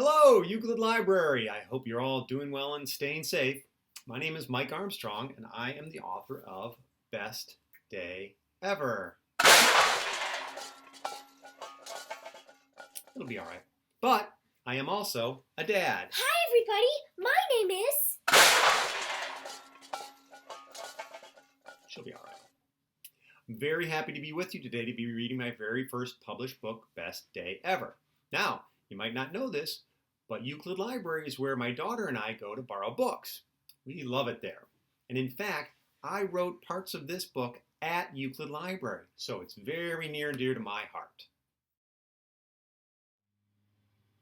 Hello, Euclid Library. I hope you're all doing well and staying safe. My name is Mike Armstrong, and I am the author of Best Day Ever. It'll be all right. But I am also a dad. Hi, everybody. My name is... She'll be all right. I'm very happy to be with you today to be reading my very first published book, Best Day Ever. Now, you might not know this, but Euclid Library is where my daughter and I go to borrow books. We love it there. And in fact, I wrote parts of this book at Euclid Library, so it's very near and dear to my heart.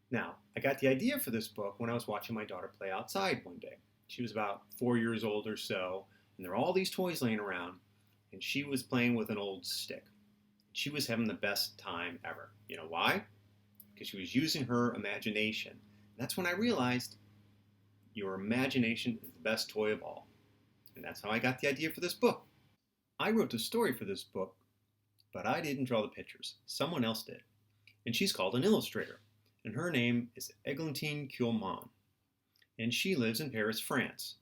Now, I got the idea for this book when I was watching my daughter play outside one day. She was about 4 years old or so, and there were all these toys laying around, and she was playing with an old stick. She was having the best time ever. You know why? Because she was using her imagination. That's when I realized your imagination is the best toy of all. And that's how I got the idea for this book. I wrote the story for this book, but I didn't draw the pictures. Someone else did. And she's called an illustrator. And her name is Eglantine Cuillemont. And she lives in Paris, France.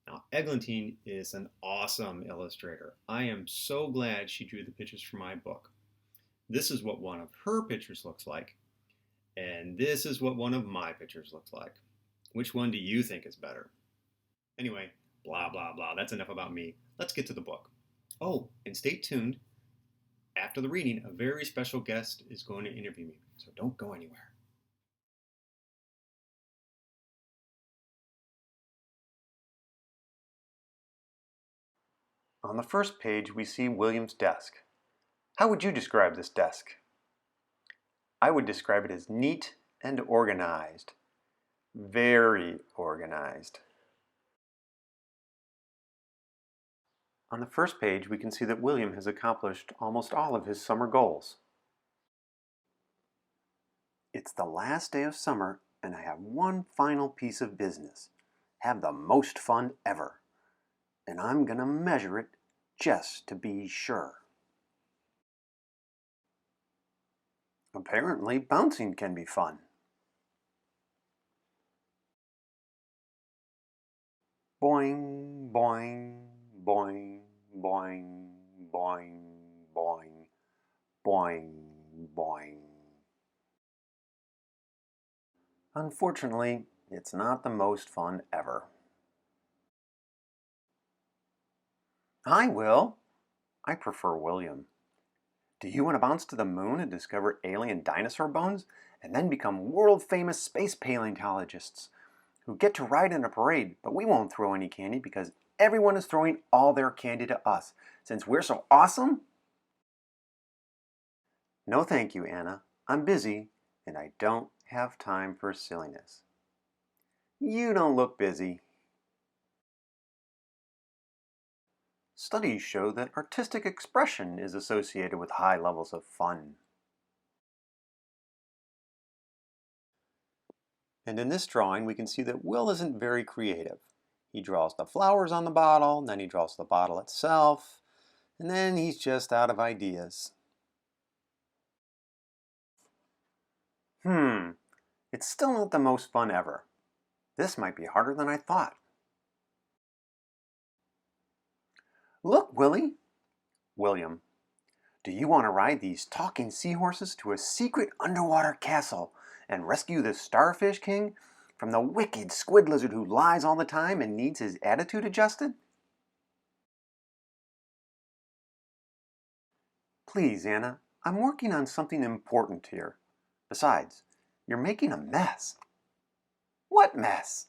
Now, Eglantine is an awesome illustrator. I am so glad she drew the pictures for my book. This is what one of her pictures looks like. And this is what one of my pictures looks like. Which one do you think is better? Anyway, blah, blah, blah. That's enough about me. Let's get to the book. Oh, and stay tuned. After the reading, a very special guest is going to interview me, so don't go anywhere. On the first page, we see William's desk. How would you describe this desk? I would describe it as neat and organized. Very organized. On the first page, we can see that William has accomplished almost all of his summer goals. It's the last day of summer, and I have one final piece of business. Have the most fun ever. And I'm gonna measure it just to be sure. Apparently, bouncing can be fun. Boing, boing, boing, boing, boing, boing, boing, boing. Unfortunately, it's not the most fun ever. Hi, Will. I prefer William. Do you want to bounce to the moon and discover alien dinosaur bones and then become world-famous space paleontologists who get to ride in a parade, but we won't throw any candy because everyone is throwing all their candy to us since we're so awesome? No thank you, Anna. I'm busy and I don't have time for silliness. You don't look busy. Studies show that artistic expression is associated with high levels of fun. And in this drawing, we can see that Will isn't very creative. He draws the flowers on the bottle, and then he draws the bottle itself, and then he's just out of ideas. It's still not the most fun ever. This might be harder than I thought. Look, Willie! William, do you want to ride these talking seahorses to a secret underwater castle and rescue the Starfish King from the wicked squid lizard who lies all the time and needs his attitude adjusted? Please, Anna, I'm working on something important here. Besides, you're making a mess. What mess?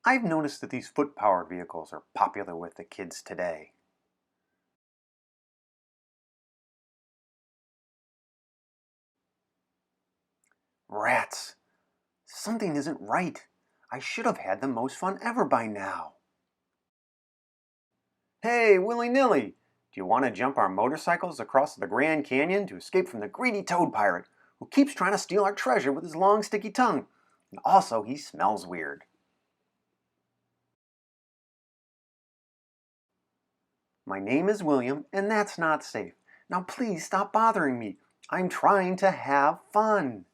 I've noticed that these foot-powered vehicles are popular with the kids today. Rats! Something isn't right. I should have had the most fun ever by now. Hey, willy-nilly! Do you want to jump our motorcycles across the Grand Canyon to escape from the greedy toad pirate who keeps trying to steal our treasure with his long sticky tongue? And also, he smells weird. My name is William, and that's not safe. Now please stop bothering me. I'm trying to have fun.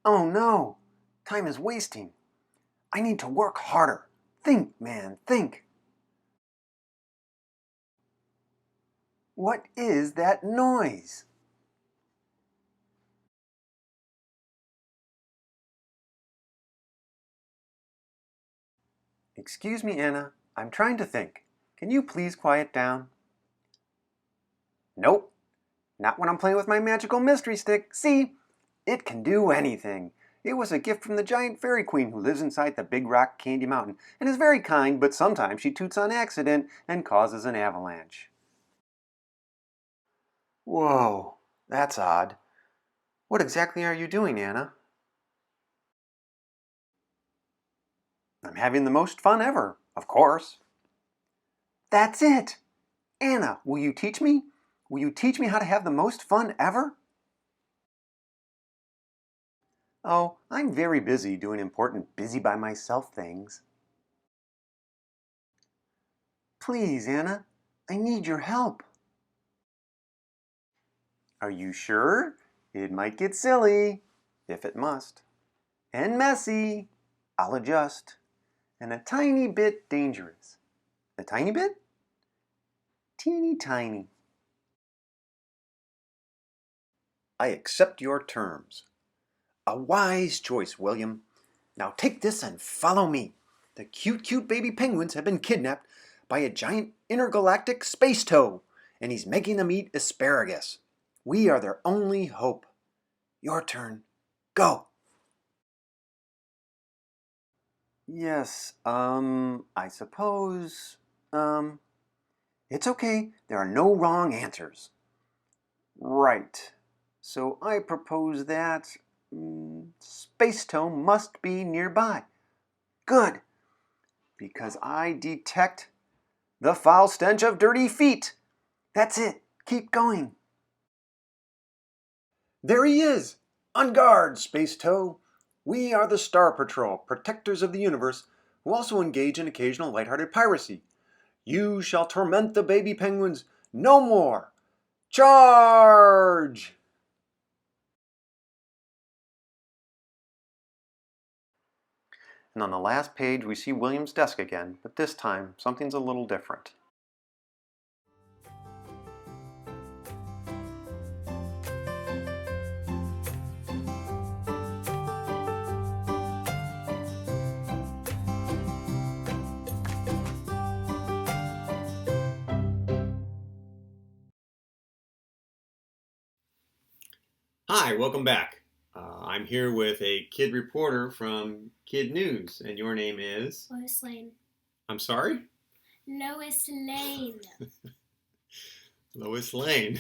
Oh no, time is wasting. I need to work harder. Think, man, think. What is that noise? Excuse me, Anna. I'm trying to think. Can you please quiet down? Nope, not when I'm playing with my magical mystery stick. See, it can do anything. It was a gift from the giant fairy queen who lives inside the Big Rock Candy Mountain and is very kind, but sometimes she toots on accident and causes an avalanche. Whoa, that's odd. What exactly are you doing, Anna? I'm having the most fun ever, of course. That's it! Anna, will you teach me? Will you teach me how to have the most fun ever? Oh, I'm very busy doing important busy by myself things. Please, Anna, I need your help. Are you sure? It might get silly, if it must. And messy, I'll adjust. And a tiny bit dangerous. A tiny bit? Teeny tiny. I accept your terms. A wise choice, William. Now take this and follow me. The cute baby penguins have been kidnapped by a giant intergalactic space toad, and he's making them eat asparagus. We are their only hope. Your turn. Go. Yes, I suppose, it's okay. There are no wrong answers. Right. So I propose that Space Toe must be nearby. Good, because I detect the foul stench of dirty feet. That's it. Keep going. There he is! On guard, Space Toe! We are the Star Patrol, protectors of the universe, who also engage in occasional lighthearted piracy. You shall torment the baby penguins no more! Charge! And on the last page we see William's desk again, but this time something's a little different. Hi, welcome back. I'm here with a kid reporter from Kid News, and your name is? Lois Lane. I'm sorry? Lois Lane. Lois Lane.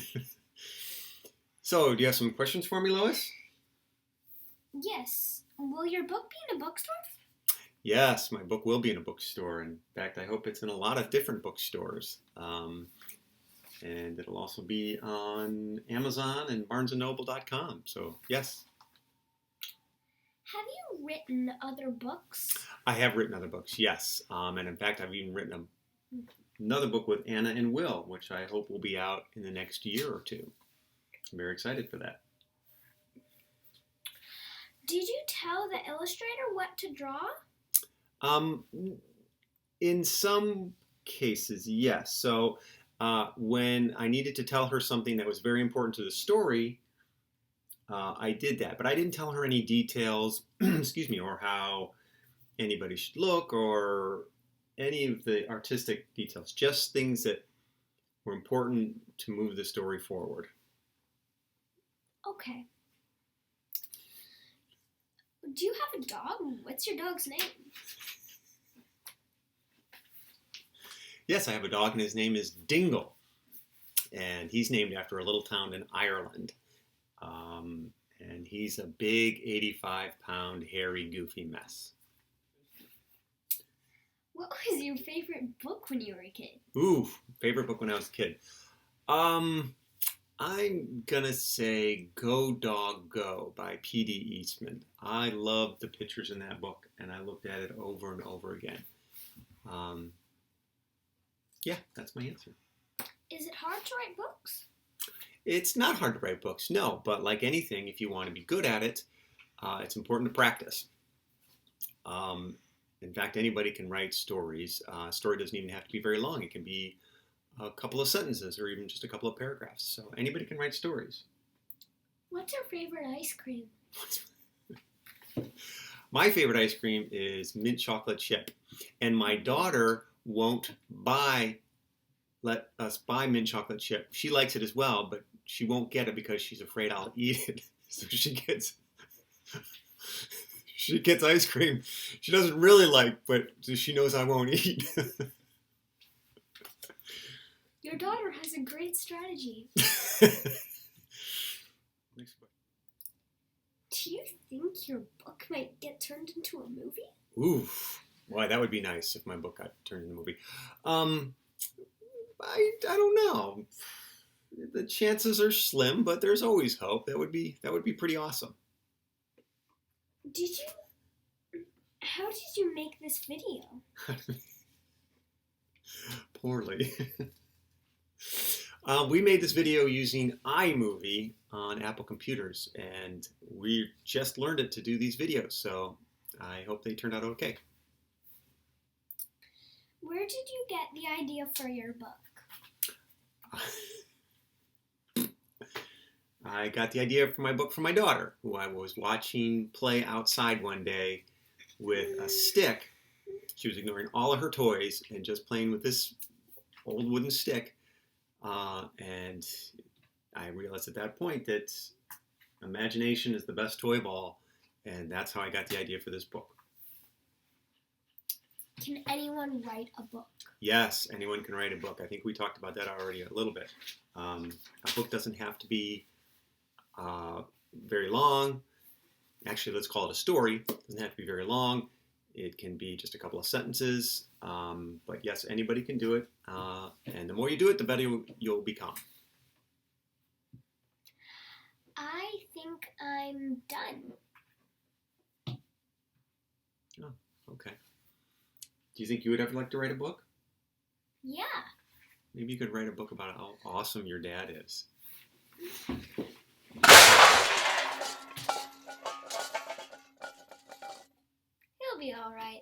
So, do you have some questions for me, Lois? Yes. Will your book be in a bookstore? Yes, my book will be in a bookstore. In fact, I hope it's in a lot of different bookstores. And it'll also be on Amazon and BarnesandNoble.com. So, yes. Have you written other books? I have written other books, yes. And in fact, I've even written another book with Anna and Will, which I hope will be out in the next year or two. I'm very excited for that. Did you tell the illustrator what to draw? In some cases, yes. So when I needed to tell her something that was very important to the story, I did that. But I didn't tell her any details, excuse me, or how anybody should look or any of the artistic details. Just things that were important to move the story forward. Okay. Do you have a dog? What's your dog's name? Yes, I have a dog, and his name is Dingle. And he's named after a little town in Ireland. And he's a big 85-pound, hairy, goofy mess. What was your favorite book when you were a kid? Ooh, favorite book when I was a kid. I'm gonna say Go Dog Go by P.D. Eastman. I loved the pictures in that book, and I looked at it over and over again. Yeah, that's my answer. Is it hard to write books? It's not hard to write books, no, but like anything, if you want to be good at it, it's important to practice. In fact, anybody can write stories. A story doesn't even have to be very long. It can be a couple of sentences or even just a couple of paragraphs. So anybody can write stories. What's your favorite ice cream? My favorite ice cream is mint chocolate chip. And my daughter won't let us buy mint chocolate chip. She likes it as well, but she won't get it because she's afraid I'll eat it. So she gets ice cream she doesn't really like, but she knows I won't eat. Your daughter has a great strategy. Do you think your book might get turned into a movie? Ooh, boy, that would be nice if my book got turned into a movie. I don't know. The chances are slim, but there's always hope. That would be pretty awesome. How did you make this video? Poorly. We made this video using iMovie on Apple computers, and we just learned it to do these videos, so I hope they turned out okay. Where did you get the idea for your book? I got the idea for my book from my daughter, who I was watching play outside one day with a stick. She was ignoring all of her toys and just playing with this old wooden stick. And I realized at that point that imagination is the best toy of all, and that's how I got the idea for this book. Can anyone write a book? Yes, anyone can write a book. I think we talked about that already a little bit. A book doesn't have to be very long. Actually, let's call it a story. It doesn't have to be very long. It can be just a couple of sentences. But yes, anybody can do it. And the more you do it, the better you'll become. I think I'm done. Oh, okay. Do you think you would ever like to write a book? Yeah. Maybe you could write a book about how awesome your dad is. He'll be all right.